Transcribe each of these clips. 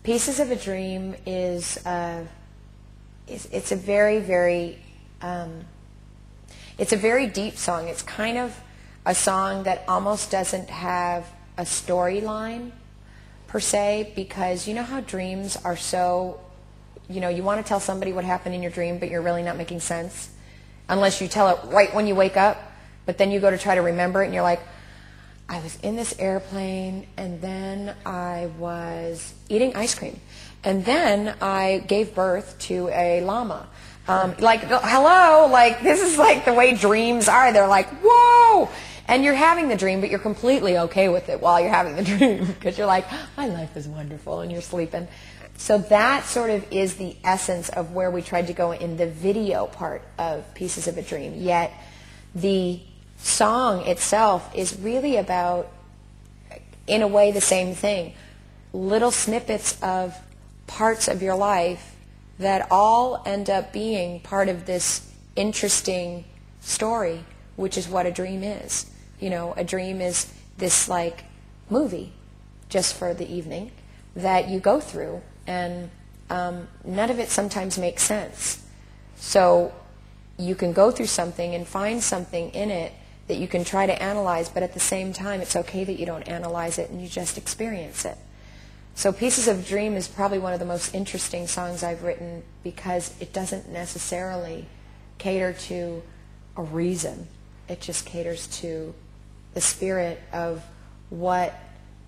Pieces of a Dream is it's a very, very it's a very deep song. It's kind of a song that almost doesn't have a storyline per se, because you know how dreams are so, you know, you want to tell somebody what happened in your dream, but you're really not making sense unless you tell it right when you wake up, but then you go to try to remember it and you're like, I was in this airplane, and then I was eating ice cream, and then I gave birth to a llama. Like, hello, like, this is like the way dreams are. They're like, whoa! And you're having the dream, but you're completely okay with it while you're having the dream, because you're like, my life is wonderful, and you're sleeping. So that sort of is the essence of where we tried to go in the video part of Pieces of a Dream. Yet the song itself is really about, in a way, the same thing. Little snippets of parts of your life that all end up being part of this interesting story, which is what a dream is. You know, a dream is this, like, movie just for the evening that you go through, and none of it sometimes makes sense. So you can go through something and find something in it that you can try to analyze, but at the same time, it's okay that you don't analyze it and you just experience it. So Pieces of a Dream is probably one of the most interesting songs I've written, because it doesn't necessarily cater to a reason. It just caters to the spirit of what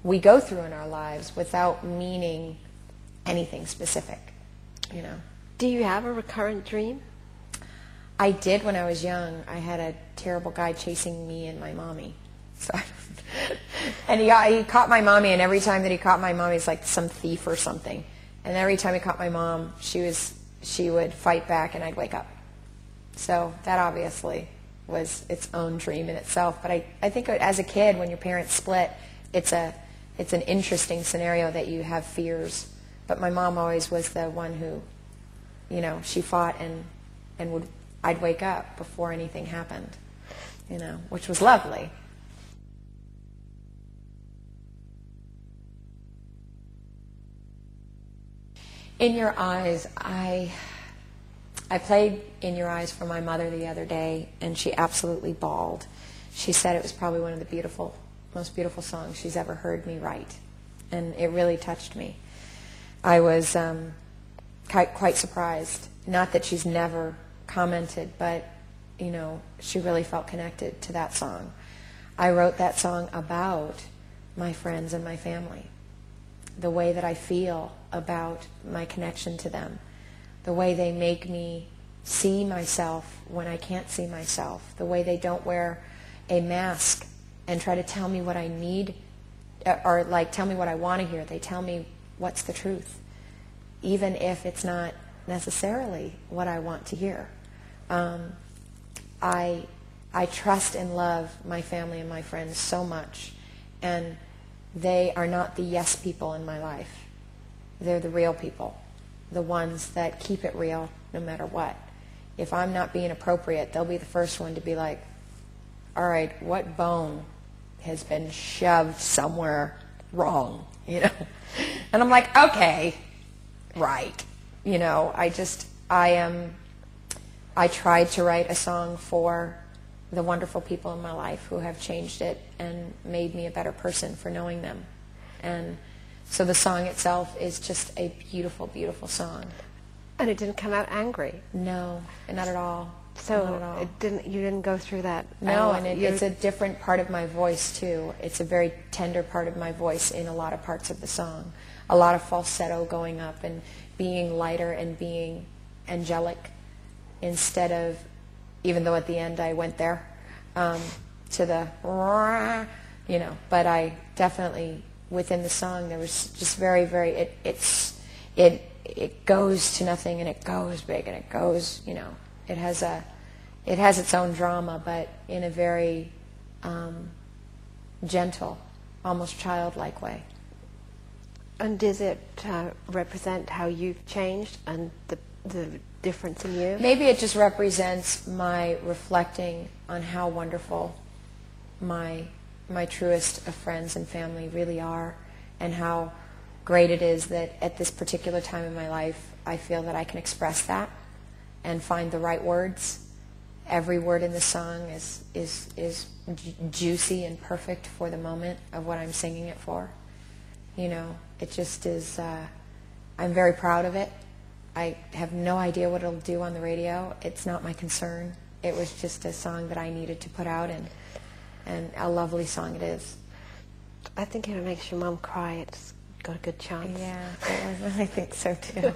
we go through in our lives without meaning anything specific, you know. Do you have a recurrent dream? I did when I was young. I had a terrible guy chasing me and my mommy. So, and he caught my mommy, and every time that he caught my mommy, he's like some thief or something. And every time he caught my mom, she would fight back, and I'd wake up. So that obviously was its own dream in itself. But I think as a kid, when your parents split, it's an interesting scenario that you have fears. But my mom always was the one who, you know, she fought, and I'd wake up before anything happened, you know, which was lovely. In Your Eyes, I played In Your Eyes for my mother the other day, and she absolutely bawled. She said it was probably one of the most beautiful songs she's ever heard me write, and it really touched me. I was quite surprised. Not that she's never commented, but, you know, she really felt connected to that song. I wrote that song about my friends and my family, the way that I feel about my connection to them, the way they make me see myself when I can't see myself, the way they don't wear a mask and try to tell me what I need, or like tell me what I want to hear. They tell me what's the truth, even if it's not necessarily what I want to hear. I trust and love my family and my friends so much, and they are not the yes people in my life. They're the real people, the ones that keep it real no matter what. If I'm not being appropriate, they'll be the first one to be like, all right, what bone has been shoved somewhere wrong, you know? And I'm like, okay, right. You know, I tried to write a song for the wonderful people in my life who have changed it and made me a better person for knowing them. And so the song itself is just a beautiful, beautiful song. And it didn't come out angry? No, not at all. So not at all. You didn't go through that? No, and it's a different part of my voice, too. It's a very tender part of my voice in a lot of parts of the song. A lot of falsetto going up and being lighter and being angelic instead of, even though at the end I went there, to the, you know, but I definitely, within the song, there was just very, very, it goes to nothing and it goes big and it goes, you know, it has its own drama, but in a very gentle, almost childlike way. And does it represent how you've changed and the difference in you? Maybe it just represents my reflecting on how wonderful my truest of friends and family really are, and how great it is that at this particular time in my life, I feel that I can express that and find the right words. Every word in the song is juicy and perfect for the moment of what I'm singing it for. You know, it just is, I'm very proud of it. I have no idea what it'll do on the radio. It's not my concern. It was just a song that I needed to put out, and a lovely song it is. I think if it makes your mom cry, it's got a good chance. Yeah, I think so too.